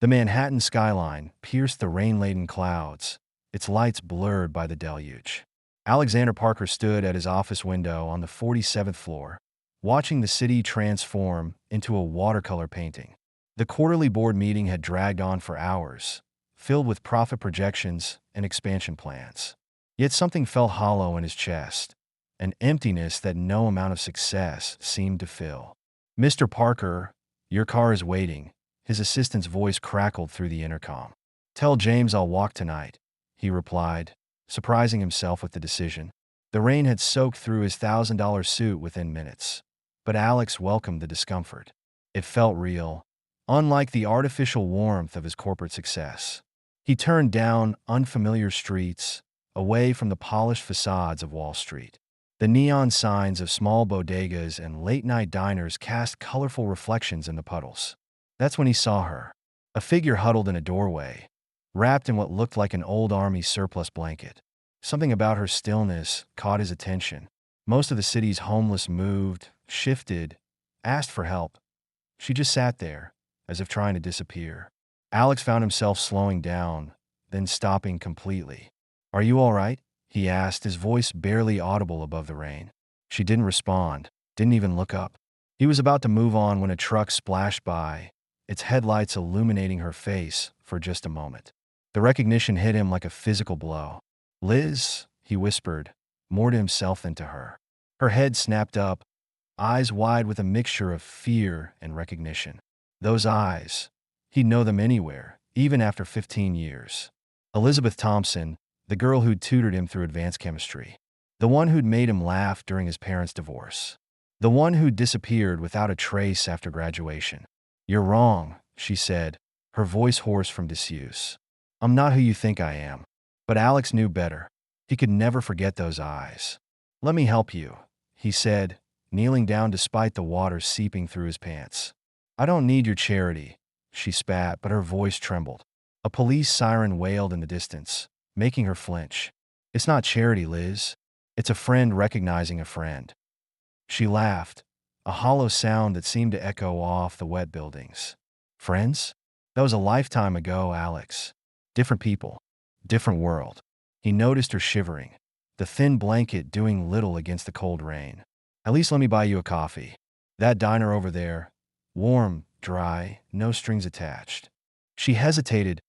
The Manhattan skyline pierced the rain-laden clouds, its lights blurred by the deluge. Alexander Parker stood at his office window on the 47th floor, watching the city transform into a watercolor painting. The quarterly board meeting had dragged on for hours, filled with profit projections and expansion plans. Yet something felt hollow in his chest, an emptiness that no amount of success seemed to fill. "Mr. Parker, your car is waiting," his assistant's voice crackled through the intercom. "Tell James I'll walk tonight," he replied, surprising himself with the decision. The rain had soaked through his $1,000 suit within minutes, but Alex welcomed the discomfort. It felt real, unlike the artificial warmth of his corporate success. He turned down unfamiliar streets, away from the polished facades of Wall Street. The neon signs of small bodegas and late-night diners cast colorful reflections in the puddles. That's when he saw her, a figure huddled in a doorway, wrapped in what looked like an old army surplus blanket. Something about her stillness caught his attention. Most of the city's homeless moved, shifted, asked for help. She just sat there, as if trying to disappear. Alex found himself slowing down, then stopping completely. "Are you all right?" he asked, his voice barely audible above the rain. She didn't respond, didn't even look up. He was about to move on when a truck splashed by, its headlights illuminating her face for just a moment. The recognition hit him like a physical blow. "Liz," he whispered, more to himself than to her. Her head snapped up, eyes wide with a mixture of fear and recognition. Those eyes. He'd know them anywhere, even after 15 years. Elizabeth Thompson, the girl who'd tutored him through advanced chemistry. The one who'd made him laugh during his parents' divorce. The one who'd disappeared without a trace after graduation. "You're wrong," she said, her voice hoarse from disuse. "I'm not who you think I am." But Alex knew better. He could never forget those eyes. "Let me help you," he said, kneeling down despite the water seeping through his pants. "I don't need your charity," she spat, but her voice trembled. A police siren wailed in the distance, making her flinch. "It's not charity, Liz. It's a friend recognizing a friend." She laughed, a hollow sound that seemed to echo off the wet buildings. Friends? That was a lifetime ago, Alex. Different people. Different world. He noticed her shivering, the thin blanket doing little against the cold rain. "At least let me buy you a coffee. That diner over there. Warm, dry, no strings attached." She hesitated,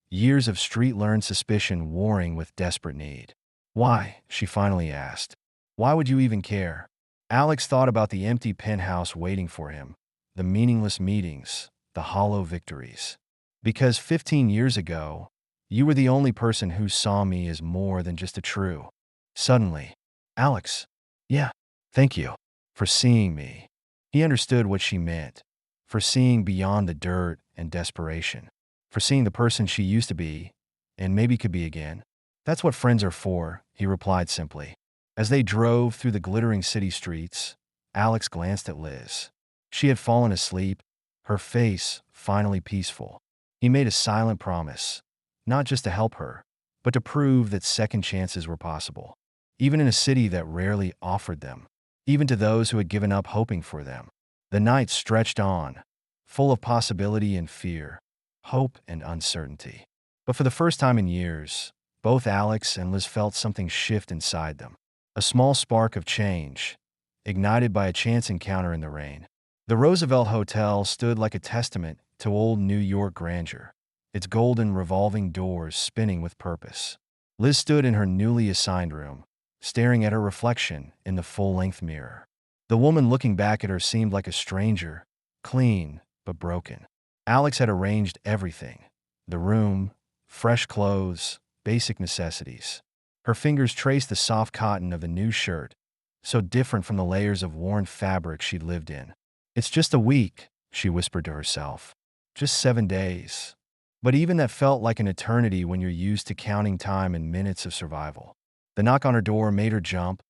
years of street-learned suspicion warring with desperate need. "Why?" she finally asked. "Why would you even care?" Alex thought about the empty penthouse waiting for him, the meaningless meetings, the hollow victories. "Because 15 years ago, you were the only person who saw me as more than just a true." Suddenly, "Alex, yeah, thank you for seeing me." He understood what she meant, for seeing beyond the dirt and desperation, for seeing the person she used to be, and maybe could be again. "That's what friends are for," he replied simply. As they drove through the glittering city streets, Alex glanced at Liz. She had fallen asleep, her face finally peaceful. He made a silent promise, not just to help her, but to prove that second chances were possible, even in a city that rarely offered them, even to those who had given up hoping for them. The night stretched on, full of possibility and fear, hope and uncertainty. But for the first time in years, both Alex and Liz felt something shift inside them. A small spark of change, ignited by a chance encounter in the rain. The Roosevelt Hotel stood like a testament to old New York grandeur, its golden revolving doors spinning with purpose. Liz stood in her newly assigned room, staring at her reflection in the full-length mirror. The woman looking back at her seemed like a stranger, clean but broken. Alex had arranged everything: the room, fresh clothes, basic necessities. Her fingers traced the soft cotton of the new shirt, so different from the layers of worn fabric she'd lived in. "It's just a week," she whispered to herself. "Just 7 days." But even that felt like an eternity when you're used to counting time in minutes of survival. The knock on her door made her jump,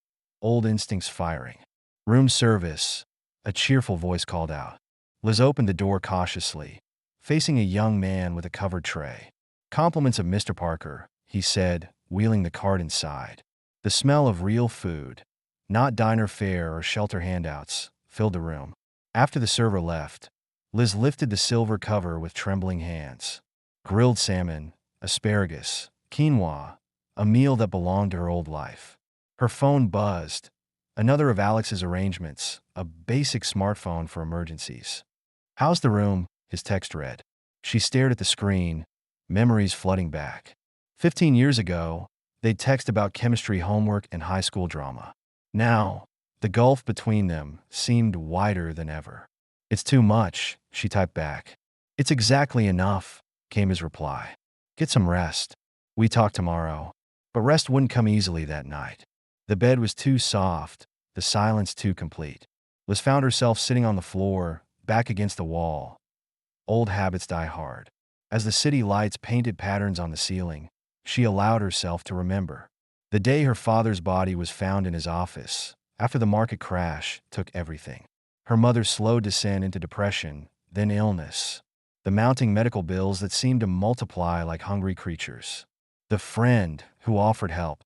old instincts firing. "Room service," a cheerful voice called out. Liz opened the door cautiously, facing a young man with a covered tray. "Compliments of Mr. Parker," he said, wheeling the cart inside. The smell of real food, not diner fare or shelter handouts, filled the room. After the server left, Liz lifted the silver cover with trembling hands. Grilled salmon, asparagus, quinoa, a meal that belonged to her old life. Her phone buzzed. Another of Alex's arrangements, a basic smartphone for emergencies. "How's the room?" his text read. She stared at the screen, memories flooding back. 15 years ago, they'd text about chemistry homework and high school drama. Now, the gulf between them seemed wider than ever. "It's too much," she typed back. "It's exactly enough," came his reply. "Get some rest. We talk tomorrow." But rest wouldn't come easily that night. The bed was too soft, the silence too complete. Liz found herself sitting on the floor, back against the wall. Old habits die hard. As the city lights painted patterns on the ceiling, she allowed herself to remember. The day her father's body was found in his office, after the market crash took everything. Her mother's slow descent into depression, then illness. The mounting medical bills that seemed to multiply like hungry creatures. The friend who offered help,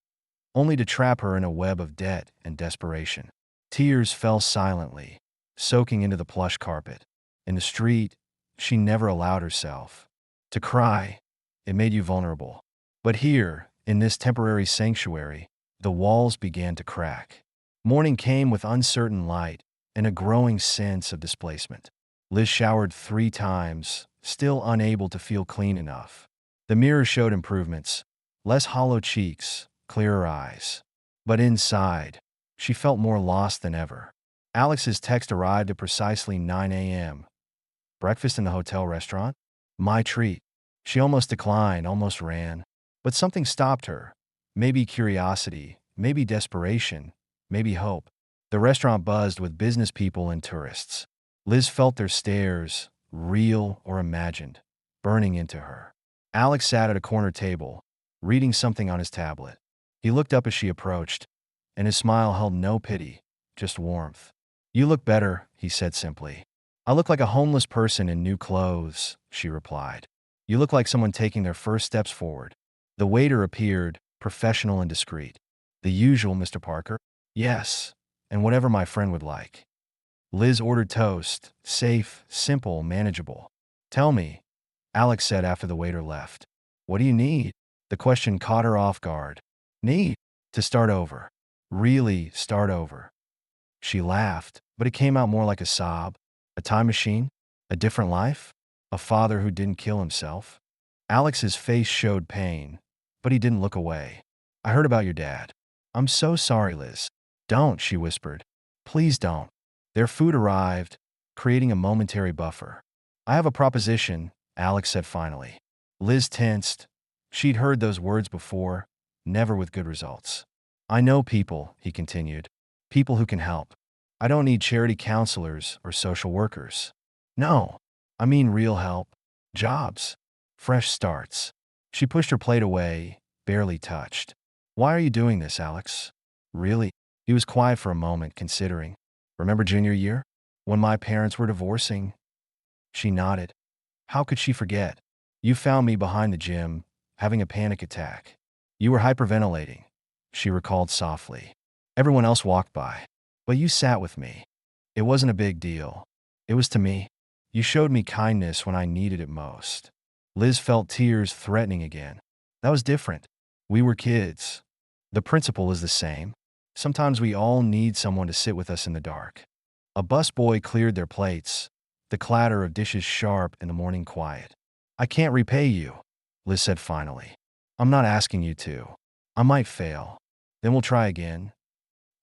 only to trap her in a web of debt and desperation. Tears fell silently, soaking into the plush carpet. In the street, she never allowed herself to cry. It made you vulnerable. But here, in this temporary sanctuary, the walls began to crack. Morning came with uncertain light and a growing sense of displacement. Liz showered 3 times, still unable to feel clean enough. The mirror showed improvements, less hollow cheeks, clearer eyes. But inside, she felt more lost than ever. Alex's text arrived at precisely 9 a.m. Breakfast in the hotel restaurant? My treat. She almost declined, almost ran. But something stopped her. Maybe curiosity, maybe desperation, maybe hope. The restaurant buzzed with business people and tourists. Liz felt their stares, real or imagined, burning into her. Alex sat at a corner table, reading something on his tablet. He looked up as she approached, and his smile held no pity, just warmth. "You look better," he said simply. "I look like a homeless person in new clothes," she replied. "You look like someone taking their first steps forward." The waiter appeared, professional and discreet. "The usual, Mr. Parker?" "Yes, and whatever my friend would like." Liz ordered toast, safe, simple, manageable. "Tell me," Alex said after the waiter left. "What do you need?" The question caught her off guard. "Need? To start over. Really start over." She laughed, but it came out more like a sob. A time machine? A different life? A father who didn't kill himself? Alex's face showed pain, but he didn't look away. "I heard about your dad." "I'm so sorry, Liz." "Don't," she whispered. "Please don't." Their food arrived, creating a momentary buffer. "I have a proposition," Alex said finally. Liz tensed. She'd heard those words before, never with good results. "I know people," he continued. "People who can help. I don't need charity counselors or social workers. No, I mean real help. Jobs. Fresh starts." She pushed her plate away, barely touched. "Why are you doing this, Alex?" "Really?" He was quiet for a moment, considering. "Remember junior year? When my parents were divorcing?" She nodded. How could she forget? "You found me behind the gym, having a panic attack. You were hyperventilating," she recalled softly. "Everyone else walked by. But you sat with me. It wasn't a big deal. It was to me. You showed me kindness when I needed it most." Liz felt tears threatening again. "That was different. We were kids. The principle is the same. Sometimes we all need someone to sit with us in the dark." A busboy cleared their plates, the clatter of dishes sharp in the morning quiet. "I can't repay you," Liz said finally. "I'm not asking you to. I might fail. Then we'll try again.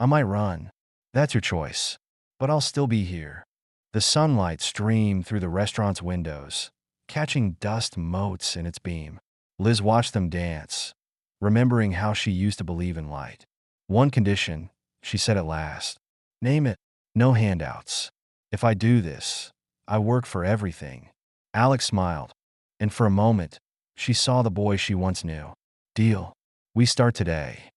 I might run. That's your choice. But I'll still be here." The sunlight streamed through the restaurant's windows, catching dust motes in its beam. Liz watched them dance, remembering how she used to believe in light. "One condition," she said at last. "Name it. No handouts. If I do this, I work for everything." Alex smiled, and for a moment, she saw the boy she once knew. "Deal. We start today."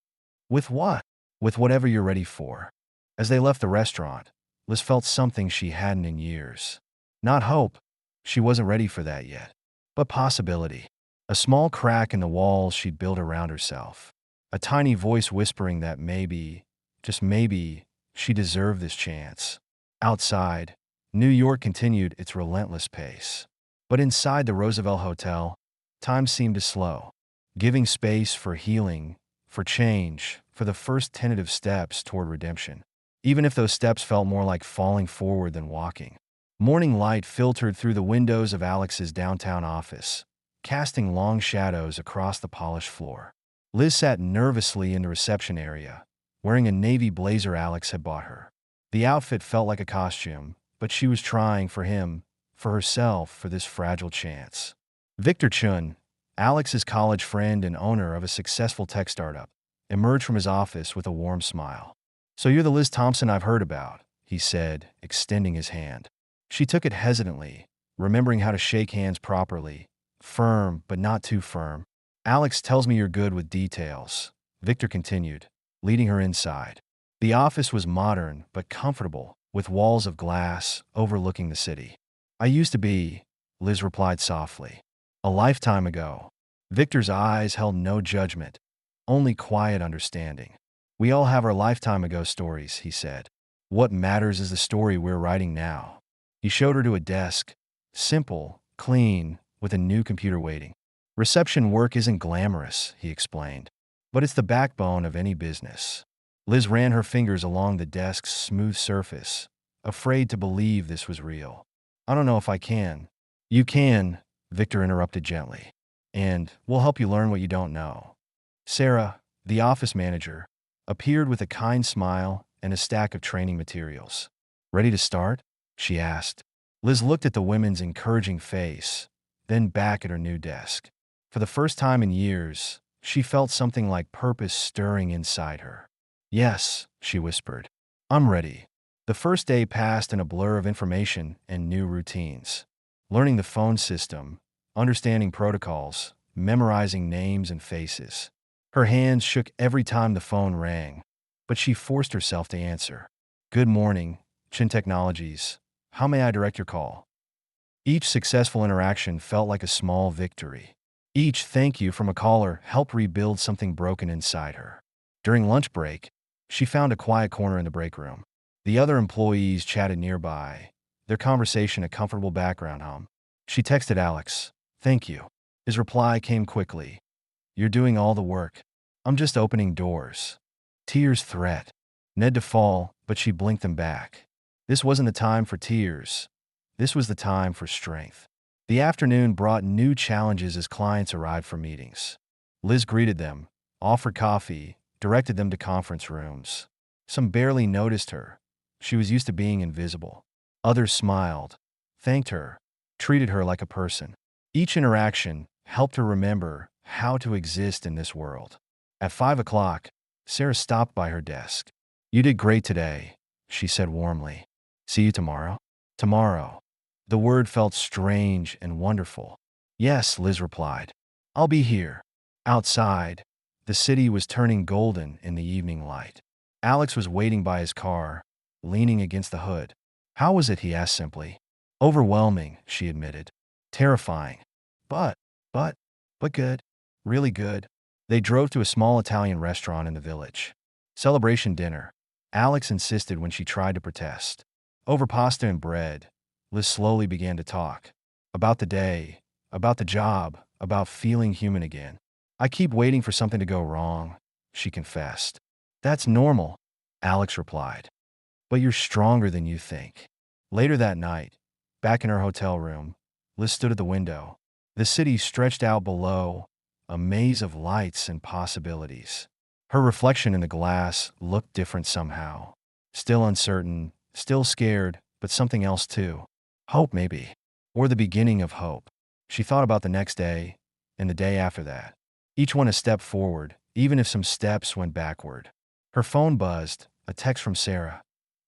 "With what?" "With whatever you're ready for." As they left the restaurant, Liz felt something she hadn't in years. Not hope. She wasn't ready for that yet. But possibility. A small crack in the walls she'd built around herself. A tiny voice whispering that maybe, just maybe, she deserved this chance. Outside, New York continued its relentless pace. But inside the Roosevelt Hotel, time seemed to slow, giving space for healing, for change, for the first tentative steps toward redemption. Even if those steps felt more like falling forward than walking. Morning light filtered through the windows of Alex's downtown office, casting long shadows across the polished floor. Liz sat nervously in the reception area, wearing a navy blazer Alex had bought her. The outfit felt like a costume, but she was trying for him, for herself, for this fragile chance. Victor Chun, Alex's college friend and owner of a successful tech startup, emerged from his office with a warm smile. "So you're the Liz Thompson I've heard about," he said, extending his hand. She took it hesitantly, remembering how to shake hands properly, firm but not too firm. "Alex tells me you're good with details," Victor continued, leading her inside. The office was modern but comfortable, with walls of glass overlooking the city. "I used to be," Liz replied softly. "A lifetime ago." Victor's eyes held no judgment, only quiet understanding. "We all have our lifetime ago stories," he said. "What matters is the story we're writing now." He showed her to a desk, simple, clean, with a new computer waiting. "Reception work isn't glamorous," he explained, "but it's the backbone of any business." Liz ran her fingers along the desk's smooth surface, afraid to believe this was real. "I don't know if I can." "You can," Victor interrupted gently. "And we'll help you learn what you don't know." Sarah, the office manager, appeared with a kind smile and a stack of training materials. "Ready to start?" she asked. Liz looked at the woman's encouraging face, then back at her new desk. For the first time in years, she felt something like purpose stirring inside her. "Yes," she whispered. "I'm ready." The first day passed in a blur of information and new routines. Learning the phone system, understanding protocols, memorizing names and faces. Her hands shook every time the phone rang, but she forced herself to answer. "Good morning, Chin Technologies. How may I direct your call?" Each successful interaction felt like a small victory. Each thank you from a caller helped rebuild something broken inside her. During lunch break, she found a quiet corner in the break room. The other employees chatted nearby, their conversation a comfortable background hum. She texted Alex, "Thank you." His reply came quickly. "You're doing all the work. I'm just opening doors." Tears threat. Ned to fall, but she blinked them back. This wasn't the time for tears. This was the time for strength. The afternoon brought new challenges as clients arrived for meetings. Liz greeted them, offered coffee, directed them to conference rooms. Some barely noticed her. She was used to being invisible. Others smiled, thanked her, treated her like a person. Each interaction helped her remember how to exist in this world. At 5 o'clock, Sarah stopped by her desk. "You did great today," she said warmly. "See you tomorrow?" Tomorrow. The word felt strange and wonderful. "Yes," Liz replied. "I'll be here." Outside, the city was turning golden in the evening light. Alex was waiting by his car, leaning against the hood. "How was it?" he asked simply. "Overwhelming," she admitted. "Terrifying. But, but, but good. Really good." They drove to a small Italian restaurant in the village. Celebration dinner. Alex insisted when she tried to protest. Over pasta and bread, Liz slowly began to talk. About the day, about the job, about feeling human again. "I keep waiting for something to go wrong," she confessed. "That's normal," Alex replied. "But you're stronger than you think." Later that night, back in her hotel room, Liz stood at the window. The city stretched out below, a maze of lights and possibilities. Her reflection in the glass looked different somehow. Still uncertain, still scared, but something else too. Hope, maybe. Or the beginning of hope. She thought about the next day, and the day after that. Each one a step forward, even if some steps went backward. Her phone buzzed, a text from Sarah.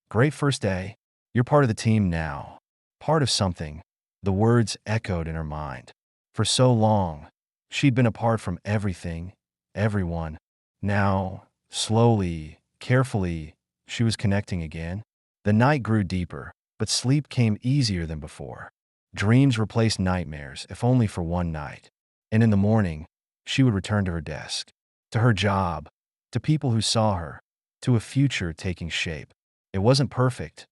"Great first day. You're part of the team now. Part of something." The words echoed in her mind. For so long, she'd been apart from everything, everyone. Now, slowly, carefully, she was connecting again. The night grew deeper, but sleep came easier than before. Dreams replaced nightmares, if only for one night. And in the morning, she would return to her desk, to her job, to people who saw her, to a future taking shape. It wasn't perfect.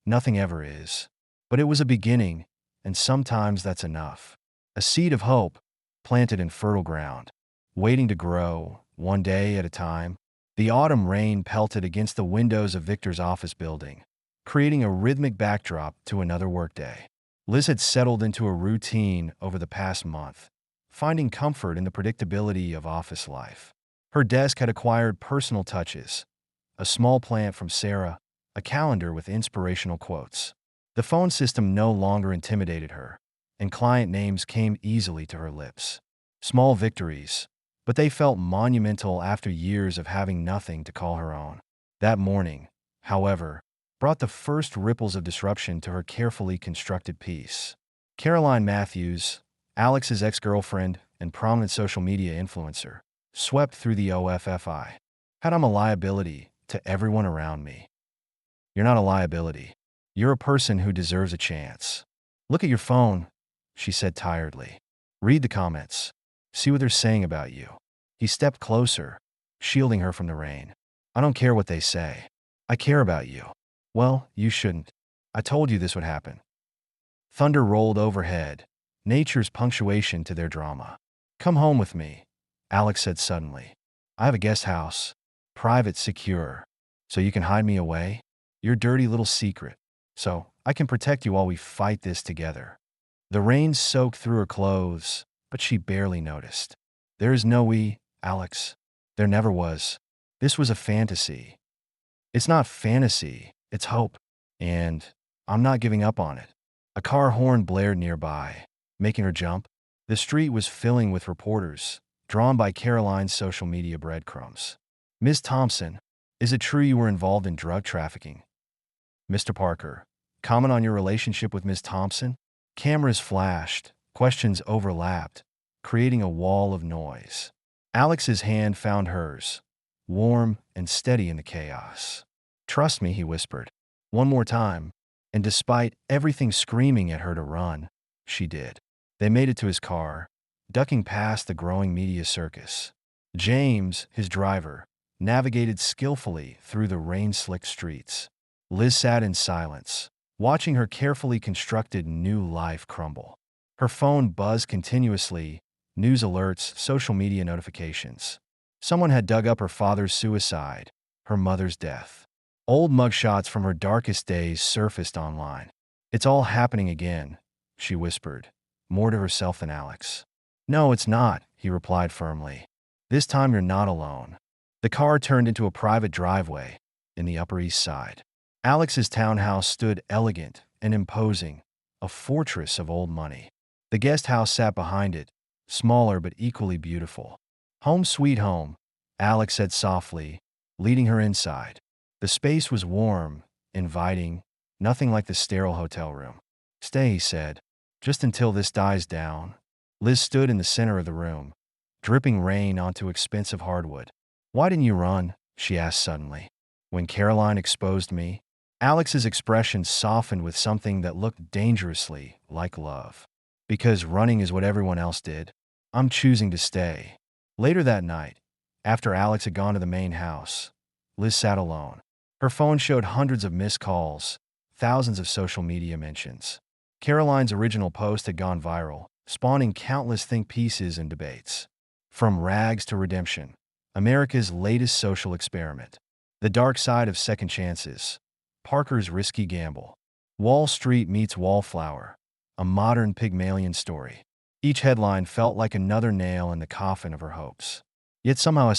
Nothing ever is. But it was a beginning, and sometimes that's enough. A seed of hope, planted in fertile ground, waiting to grow, one day at a time. The autumn rain pelted against the windows of Victor's office building, creating a rhythmic backdrop to another workday. Liz had settled into a routine over the past month, finding comfort in the predictability of office life. Her desk had acquired personal touches, a small plant from Sarah, a calendar with inspirational quotes. The phone system no longer intimidated her, and client names came easily to her lips. Small victories, but they felt monumental after years of having nothing to call her own. That morning, however, brought the first ripples of disruption to her carefully constructed peace. Caroline Matthews, Alex's ex-girlfriend and prominent social media influencer, swept through the OFFI. "Had I'm a liability to everyone around me." "You're not a liability. You're a person who deserves a chance. Look at your phone," she said tiredly. "Read the comments. See what they're saying about you." He stepped closer, shielding her from the rain. "I don't care what they say. I care about you." "Well, you shouldn't. I told you this would happen." Thunder rolled overhead, nature's punctuation to their drama. "Come home with me," Alex said suddenly. "I have a guest house. Private, secure. So you can hide me away? Your dirty little secret. So I can protect you while we fight this together." The rain soaked through her clothes, but she barely noticed. "There is no we, Alex. There never was. This was a fantasy." "It's not fantasy, it's hope. And I'm not giving up on it." A car horn blared nearby, making her jump. The street was filling with reporters, drawn by Caroline's social media breadcrumbs. "Ms. Thompson, is it true you were involved in drug trafficking?" "Mr. Parker, comment on your relationship with Ms. Thompson?" Cameras flashed, questions overlapped, creating a wall of noise. Alex's hand found hers, warm and steady in the chaos. "Trust me," he whispered. "One more time." And despite everything screaming at her to run, she did. They made it to his car, ducking past the growing media circus. James, his driver, navigated skillfully through the rain-slicked streets. Liz sat in silence, watching her carefully constructed new life crumble. Her phone buzzed continuously, news alerts, social media notifications. Someone had dug up her father's suicide, her mother's death. Old mugshots from her darkest days surfaced online. "It's all happening again," she whispered, more to herself than Alex. "No, it's not," he replied firmly. "This time you're not alone." The car turned into a private driveway in the Upper East Side. Alex's townhouse stood elegant and imposing, a fortress of old money. The guest house sat behind it, smaller but equally beautiful. "Home sweet home," Alex said softly, leading her inside. The space was warm, inviting, nothing like the sterile hotel room. "Stay," he said, "just until this dies down." Liz stood in the center of the room, dripping rain onto expensive hardwood. "Why didn't you run?" she asked suddenly. "When Caroline exposed me?" Alex's expression softened with something that looked dangerously like love. "Because running is what everyone else did. I'm choosing to stay." Later that night, after Alex had gone to the main house, Liz sat alone. Her phone showed hundreds of missed calls, thousands of social media mentions. Caroline's original post had gone viral, spawning countless think pieces and debates. From rags to redemption, America's latest social experiment. The dark side of second chances. Parker's risky gamble. Wall Street meets Wallflower. A modern Pygmalion story. Each headline felt like another nail in the coffin of her hopes. Yet somehow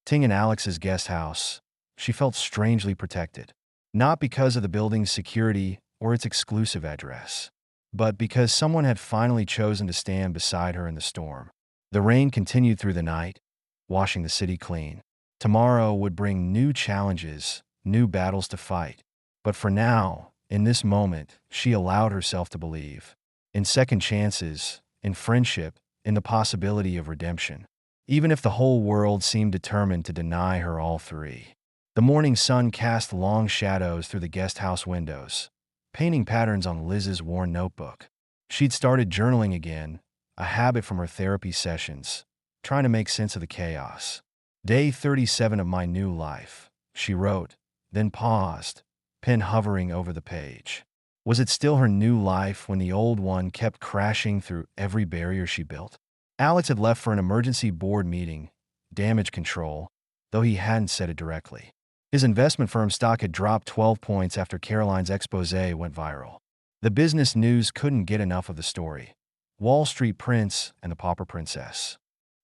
Ting in Alex's guest house, she felt strangely protected. Not because of the building's security or its exclusive address, but because someone had finally chosen to stand beside her in the storm. The rain continued through the night, washing the city clean. Tomorrow would bring new challenges, new battles to fight. But for now, in this moment, she allowed herself to believe. In second chances, in friendship, in the possibility of redemption. Even if the whole world seemed determined to deny her all three. The morning sun cast long shadows through the guest house windows, painting patterns on Liz's worn notebook. She'd started journaling again, a habit from her therapy sessions, trying to make sense of the chaos. "Day 37 of my new life," she wrote, then paused, pen hovering over the page. Was it still her new life when the old one kept crashing through every barrier she built? Alex had left for an emergency board meeting, damage control, though he hadn't said it directly. His investment firm stock had dropped 12 points after Caroline's expose went viral. The business news couldn't get enough of the story. Wall Street Prince and the Pauper Princess.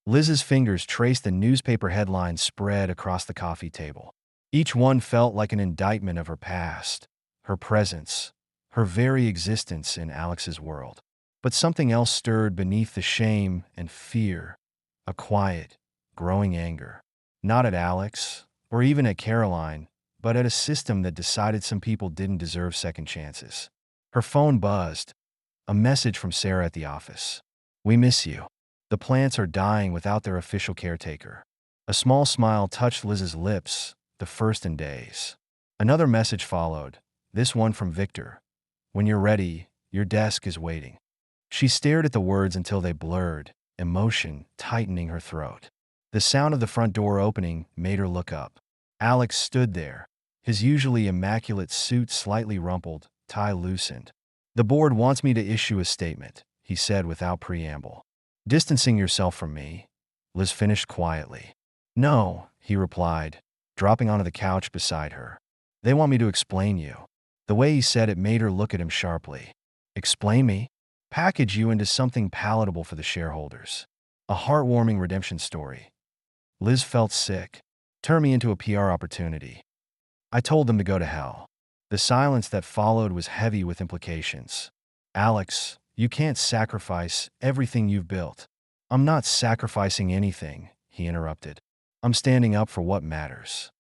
Liz's fingers traced the newspaper headlines spread across the coffee table. Each one felt like an indictment of her past, her presence, her very existence in Alex's world. But something else stirred beneath the shame and fear, a quiet, growing anger. Not at Alex, or even at Caroline, but at a system that decided some people didn't deserve second chances. Her phone buzzed, a message from Sarah at the office. "We miss you. The plants are dying without their official caretaker." A small smile touched Liz's lips, the first in days. Another message followed, this one from Victor. "When you're ready, your desk is waiting." She stared at the words until they blurred, emotion tightening her throat. The sound of the front door opening made her look up. Alex stood there, his usually immaculate suit slightly rumpled, tie loosened. "The board wants me to issue a statement," he said without preamble. "Distancing yourself from me," Liz finished quietly. "No," he replied, dropping onto the couch beside her. "They want me to explain you." The way he said it made her look at him sharply. "Explain me?" "Package you into something palatable for the shareholders. A heartwarming redemption story." Liz felt sick. "Turn me into a PR opportunity." "I told them to go to hell." The silence that followed was heavy with implications. "Alex, you can't sacrifice everything you've built." "I'm not sacrificing anything," he interrupted. "I'm standing up for what matters."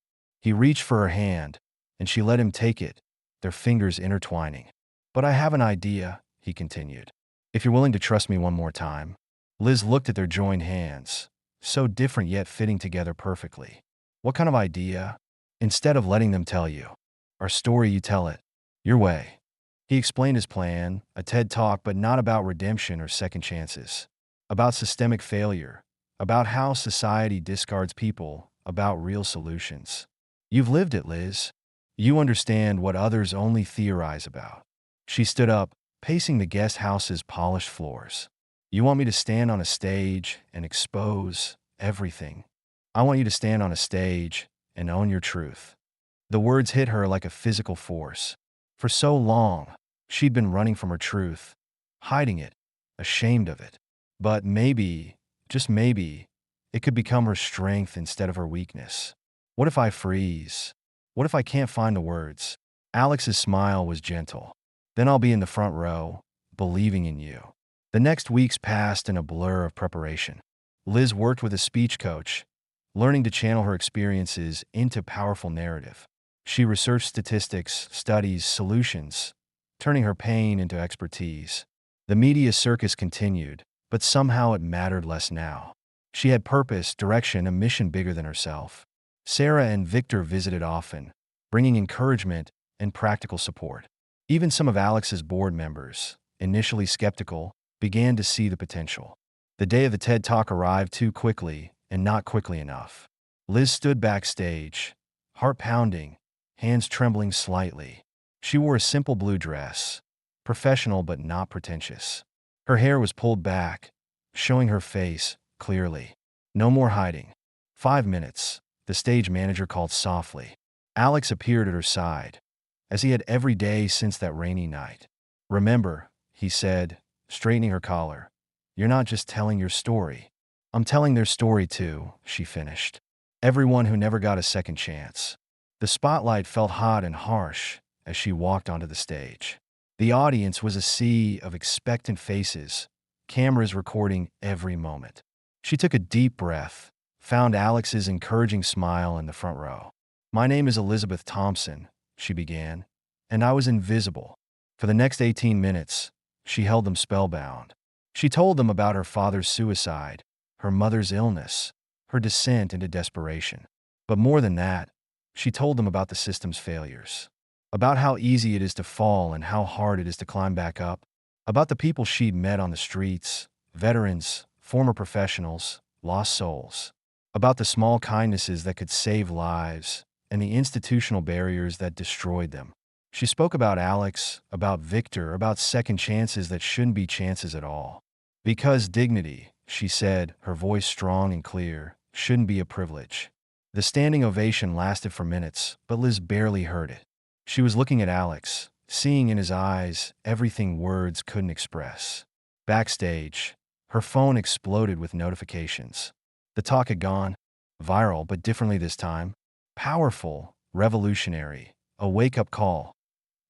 He reached for her hand, and she let him take it, their fingers intertwining. "But I have an idea," he continued. "If you're willing to trust me one more time." Liz looked at their joined hands, so different yet fitting together perfectly. "What kind of idea?" "Instead of letting them tell you our story, you tell it your way." He explained his plan, a TED Talk, but not about redemption or second chances. About systemic failure, about how society discards people, about real solutions. "You've lived it, Liz. You understand what others only theorize about." She stood up, pacing the guest house's polished floors. "You want me to stand on a stage and expose everything. I want you to stand on a stage and own your truth." The words hit her like a physical force. For so long, she'd been running from her truth, hiding it, ashamed of it. But maybe, just maybe, it could become her strength instead of her weakness. "What if I freeze? What if I can't find the words?" Alex's smile was gentle. "Then I'll be in the front row, believing in you." The next weeks passed in a blur of preparation. Liz worked with a speech coach, learning to channel her experiences into powerful narrative. She researched statistics, studies, solutions, turning her pain into expertise. The media circus continued, but somehow it mattered less now. She had purpose, direction, a mission bigger than herself. Sarah and Victor visited often, bringing encouragement and practical support. Even some of Alex's board members, initially skeptical, began to see the potential. The day of the TED Talk arrived too quickly, and not quickly enough. Liz stood backstage, heart pounding, hands trembling slightly. She wore a simple blue dress, professional but not pretentious. Her hair was pulled back, showing her face clearly. No more hiding. 5 minutes, the stage manager called softly. Alex appeared at her side, as he had every day since that rainy night. "Remember," he said, straightening her collar, "you're not just telling your story. I'm telling their story too," she finished. "Everyone who never got a second chance." The spotlight felt hot and harsh as she walked onto the stage. The audience was a sea of expectant faces, cameras recording every moment. She took a deep breath, found Alex's encouraging smile in the front row. "My name is Elizabeth Thompson," she began, "and I was invisible." For the next 18 minutes, she held them spellbound. She told them about her father's suicide, her mother's illness, her descent into desperation. But more than that, she told them about the system's failures, about how easy it is to fall and how hard it is to climb back up, about the people she'd met on the streets, veterans, former professionals, lost souls, about the small kindnesses that could save lives and the institutional barriers that destroyed them. She spoke about Alex, about Victor, about second chances that shouldn't be chances at all. Because dignity, she said, her voice strong and clear, shouldn't be a privilege. The standing ovation lasted for minutes, but Liz barely heard it. She was looking at Alex, seeing in his eyes everything words couldn't express. Backstage, her phone exploded with notifications. The talk had gone viral, but differently this time. Powerful, revolutionary, a wake-up call.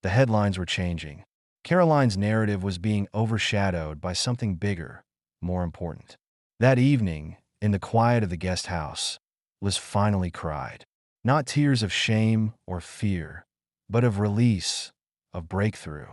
The headlines were changing. Caroline's narrative was being overshadowed by something bigger, more important. That evening, in the quiet of the guest house, Liz finally cried. Not tears of shame or fear, but of release, of breakthrough.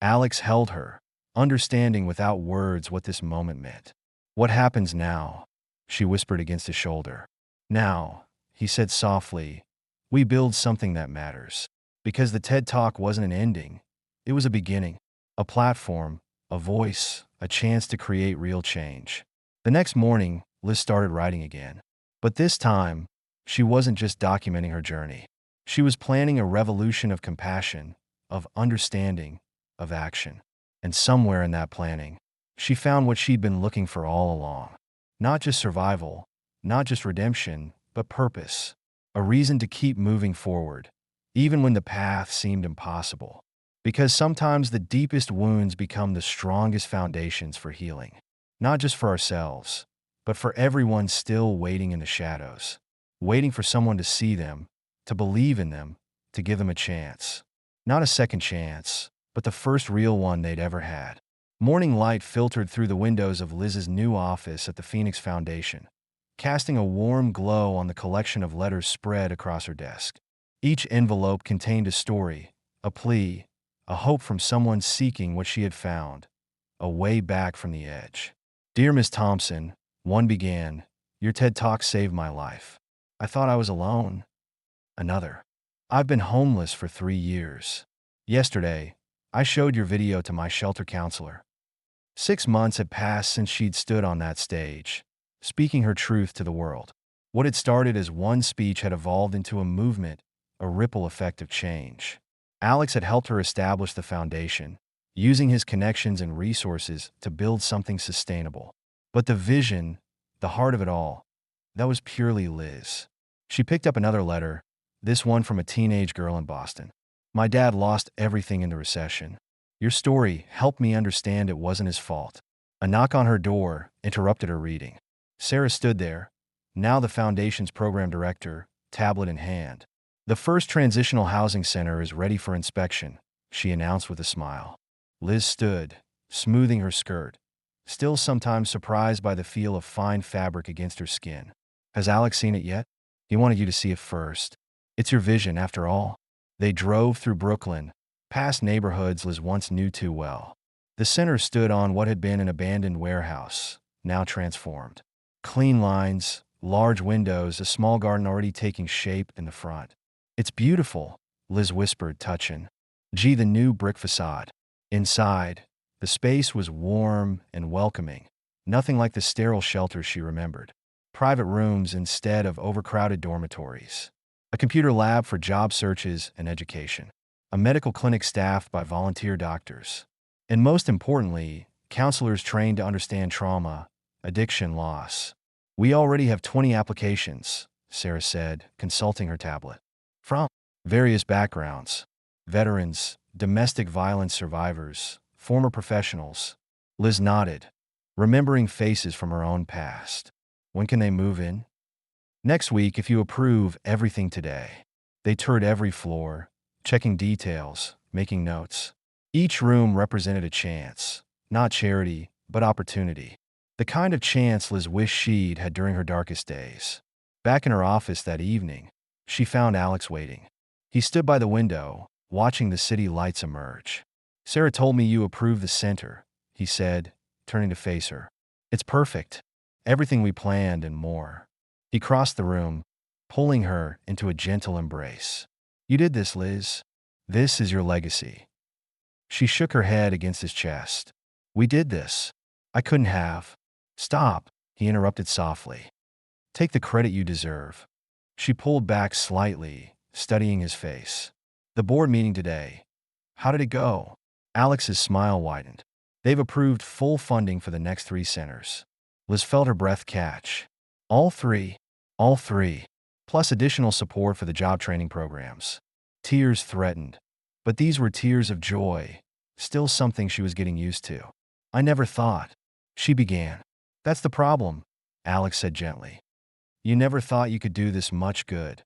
Alex held her, understanding without words what this moment meant. "What happens now?" she whispered against his shoulder. "Now," he said softly, "we build something that matters." Because the TED Talk wasn't an ending, it was a beginning, a platform, a voice, a chance to create real change. The next morning, Liz started writing again. But this time, she wasn't just documenting her journey. She was planning a revolution of compassion, of understanding, of action. And somewhere in that planning, she found what she'd been looking for all along. Not just survival, not just redemption, but purpose. A reason to keep moving forward, even when the path seemed impossible. Because sometimes the deepest wounds become the strongest foundations for healing. Not just for ourselves, but for everyone still waiting in the shadows. Waiting for someone to see them, to believe in them, to give them a chance. Not a second chance, but the first real one they'd ever had. Morning light filtered through the windows of Liz's new office at the Phoenix Foundation, casting a warm glow on the collection of letters spread across her desk. Each envelope contained a story, a plea, a hope from someone seeking what she had found, a way back from the edge. "Dear Miss Thompson," one began, "your TED Talk saved my life. I thought I was alone." Another, "I've been homeless for 3 years. Yesterday, I showed your video to my shelter counselor." 6 months had passed since she'd stood on that stage, speaking her truth to the world. What had started as one speech had evolved into a movement, a ripple effect of change. Alex had helped her establish the foundation, using his connections and resources to build something sustainable. But the vision, the heart of it all, that was purely Liz. She picked up another letter, this one from a teenage girl in Boston. "My dad lost everything in the recession. Your story helped me understand it wasn't his fault." A knock on her door interrupted her reading. Sarah stood there, now the foundation's program director, tablet in hand. "The first transitional housing center is ready for inspection," she announced with a smile. Liz stood, smoothing her skirt, still sometimes surprised by the feel of fine fabric against her skin. "Has Alex seen it yet? He wanted you to see it first. It's your vision, after all." They drove through Brooklyn, past neighborhoods Liz once knew too well. The center stood on what had been an abandoned warehouse, now transformed. Clean lines, large windows, a small garden already taking shape in the front. "It's beautiful," Liz whispered, touching. "Gee, the new brick facade." Inside, the space was warm and welcoming, nothing like the sterile shelters she remembered. Private rooms instead of overcrowded dormitories. A computer lab for job searches and education. A medical clinic staffed by volunteer doctors. And most importantly, counselors trained to understand trauma, addiction, loss. "We already have 20 applications," Sarah said, consulting her tablet. "From various backgrounds. Veterans, domestic violence survivors, former professionals." Liz nodded, remembering faces from her own past. "When can they move in?" "Next week if you approve everything today." They toured every floor, checking details, making notes. Each room represented a chance, not charity, but opportunity. The kind of chance Liz wished she'd had during her darkest days. Back in her office that evening, she found Alex waiting. He stood by the window, watching the city lights emerge. "Sarah told me you approved the center," he said, turning to face her. "It's perfect. Everything we planned and more." He crossed the room, pulling her into a gentle embrace. "You did this, Liz. This is your legacy." She shook her head against his chest. "We did this. I couldn't have." "Stop," he interrupted softly. "Take the credit you deserve." She pulled back slightly, studying his face. "The board meeting today, How did it go? Alex's smile widened. They've approved full funding for the next 3 centers. Liz felt her breath catch. All three. All three. Plus additional support for the job training programs. Tears threatened. But these were tears of joy, still something she was getting used to. I never thought. She began. That's the problem, Alex said gently. You never thought you could do this much good.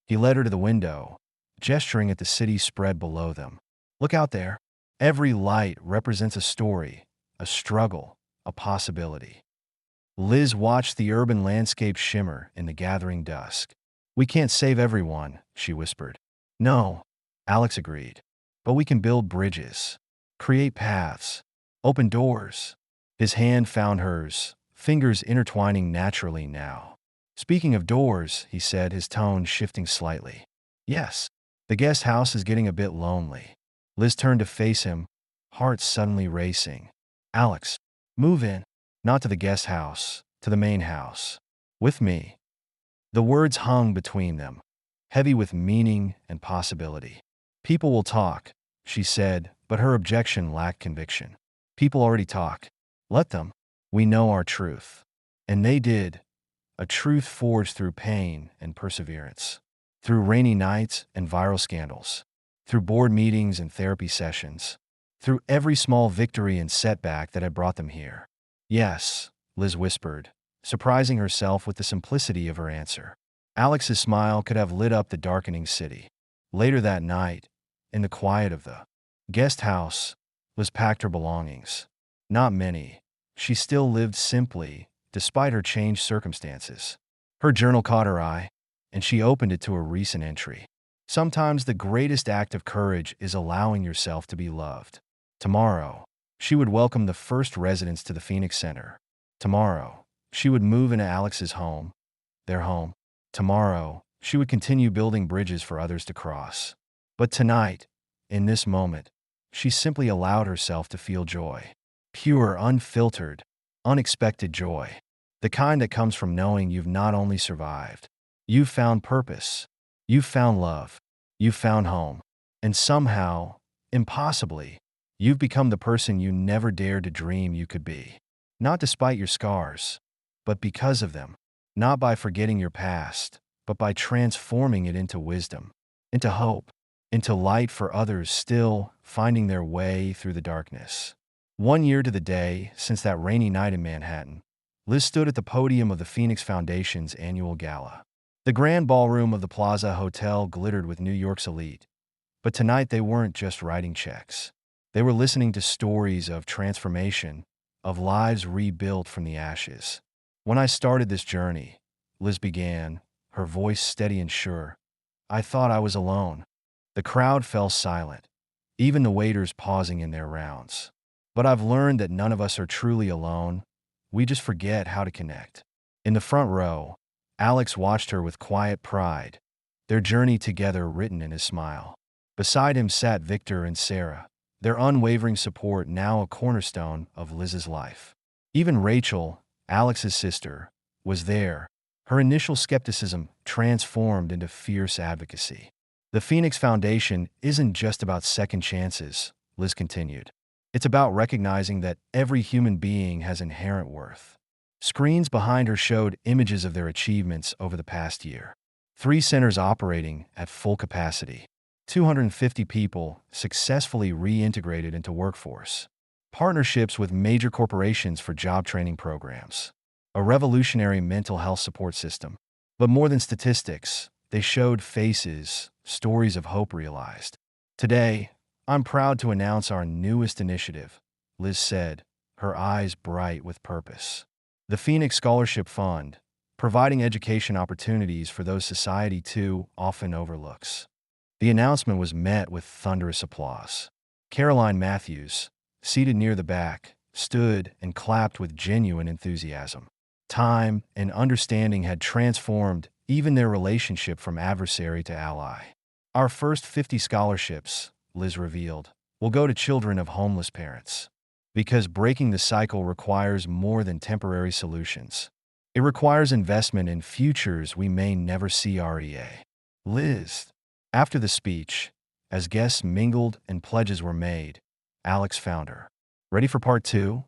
He led her to the window, gesturing at the city spread below them. Look out there. Every light represents a story, a struggle, a possibility. Liz watched the urban landscape shimmer in the gathering dusk. We can't save everyone, she whispered. No, Alex agreed. But we can build bridges, create paths, open doors. His hand found hers, fingers intertwining naturally now. Speaking of doors, he said, his tone shifting slightly. Yes, the guest house is getting a bit lonely. Liz turned to face him, heart suddenly racing. Alex, move in. Not to the guest house, to the main house. With me. The words hung between them, heavy with meaning and possibility. People will talk, she said, but her objection lacked conviction. People already talk. Let them. We know our truth. And they did. A truth forged through pain and perseverance. Through rainy nights and viral scandals. Through board meetings and therapy sessions. Through every small victory and setback that had brought them here. Yes, Liz whispered, surprising herself with the simplicity of her answer. Alex's smile could have lit up the darkening city. Later that night, in the quiet of the guest house, Liz packed her belongings. Not many. She still lived simply, despite her changed circumstances. Her journal caught her eye, and she opened it to a recent entry. Sometimes the greatest act of courage is allowing yourself to be loved. Tomorrow, she would welcome the first residents to the Phoenix Center. Tomorrow, she would move into Alex's home, their home. Tomorrow, she would continue building bridges for others to cross. But tonight, in this moment, she simply allowed herself to feel joy. Pure, unfiltered, unexpected joy. The kind that comes from knowing you've not only survived, you've found purpose, you've found love, you've found home, and somehow, impossibly, you've become the person you never dared to dream you could be. Not despite your scars, but because of them. Not by forgetting your past, but by transforming it into wisdom, into hope, into light for others still finding their way through the darkness. 1 year to the day since that rainy night in Manhattan, Liz stood at the podium of the Phoenix Foundation's annual gala. The grand ballroom of the Plaza Hotel glittered with New York's elite. But tonight they weren't just writing checks. They were listening to stories of transformation, of lives rebuilt from the ashes. When I started this journey, Liz began, her voice steady and sure, I thought I was alone. The crowd fell silent, even the waiters pausing in their rounds. But I've learned that none of us are truly alone. We just forget how to connect. In the front row, Alex watched her with quiet pride, their journey together written in his smile. Beside him sat Victor and Sarah, their unwavering support now a cornerstone of Liz's life. Even Rachel, Alex's sister, was there, her initial skepticism transformed into fierce advocacy. The Phoenix Foundation isn't just about second chances, Liz continued. It's about recognizing that every human being has inherent worth. Screens behind her showed images of their achievements over the past year. 3 centers operating at full capacity. 250 people successfully reintegrated into workforce. Partnerships with major corporations for job training programs. A revolutionary mental health support system. But more than statistics, they showed faces, stories of hope realized. Today, I'm proud to announce our newest initiative, Liz said, her eyes bright with purpose. The Phoenix Scholarship Fund, providing education opportunities for those society too often overlooks. The announcement was met with thunderous applause. Caroline Matthews, seated near the back, stood and clapped with genuine enthusiasm. Time and understanding had transformed even their relationship from adversary to ally. Our first 50 scholarships, Liz revealed, will go to children of homeless parents. Because breaking the cycle requires more than temporary solutions. It requires investment in futures we may never see. REA. Liz. After the speech, As guests mingled and pledges were made, Alex found her. "Ready for part two?"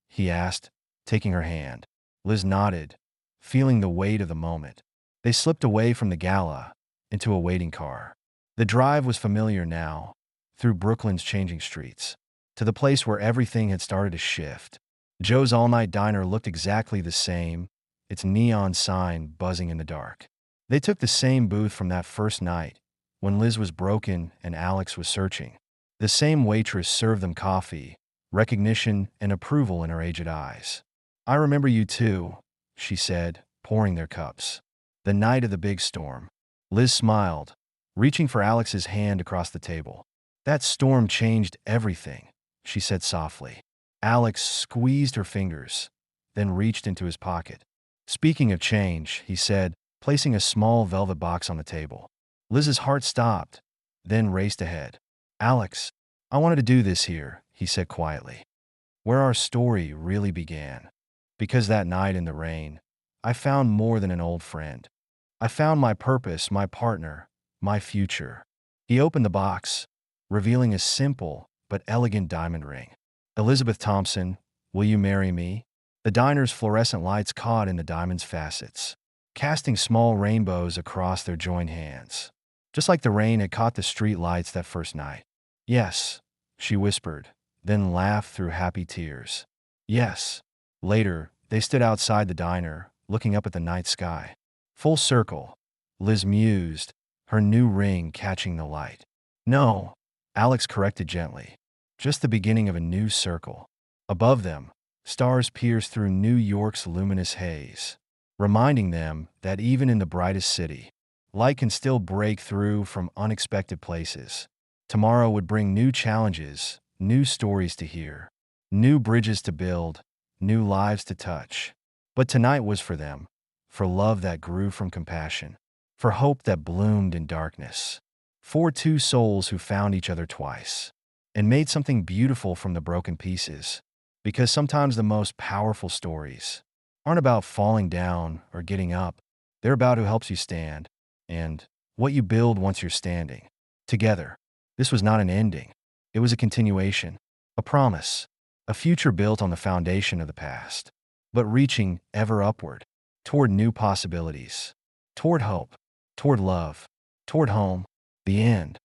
he asked, taking her hand. Liz nodded, feeling the weight of the moment. They slipped away from the gala into a waiting car. The drive was familiar now, through Brooklyn's changing streets, to the place where everything had started to shift. Joe's all-night diner looked exactly the same, its neon sign buzzing in the dark. They took the same booth from that first night, when Liz was broken and Alex was searching. The same waitress served them coffee, recognition and approval in her aged eyes. "I remember you too," she said, pouring their cups. "The night of the big storm." Liz smiled, reaching for Alex's hand across the table. "That storm changed everything," she said softly. Alex squeezed her fingers, then reached into his pocket. "Speaking of change," he said, placing a small velvet box on the table. Liz's heart stopped, then raced ahead. "Alex, I wanted to do this here," he said quietly, "where our story really began. Because that night in the rain, I found more than an old friend. I found my purpose, my partner, my future." He opened the box, revealing a simple but elegant diamond ring. "Elizabeth Thompson, will you marry me?" The diner's fluorescent lights caught in the diamond's facets, casting small rainbows across their joined hands, just like the rain had caught the street lights that first night. "Yes," she whispered, then laughed through happy tears. "Yes." Later, they stood outside the diner, looking up at the night sky. "Full circle," Liz mused, her new ring catching the light. "No," Alex corrected gently. "Just the beginning of a new circle." Above them, stars pierced through New York's luminous haze, reminding them that even in the brightest city, light can still break through from unexpected places. Tomorrow would bring new challenges, new stories to hear, new bridges to build, new lives to touch. But tonight was for them, for love that grew from compassion, for hope that bloomed in darkness, for two souls who found each other twice and made something beautiful from the broken pieces. Because sometimes the most powerful stories aren't about falling down or getting up. They're about who helps you stand and what you build once you're standing together. This was not an ending. It was a continuation, a promise, a future built on the foundation of the past, but reaching ever upward, toward new possibilities, toward hope, toward love, toward home. The end.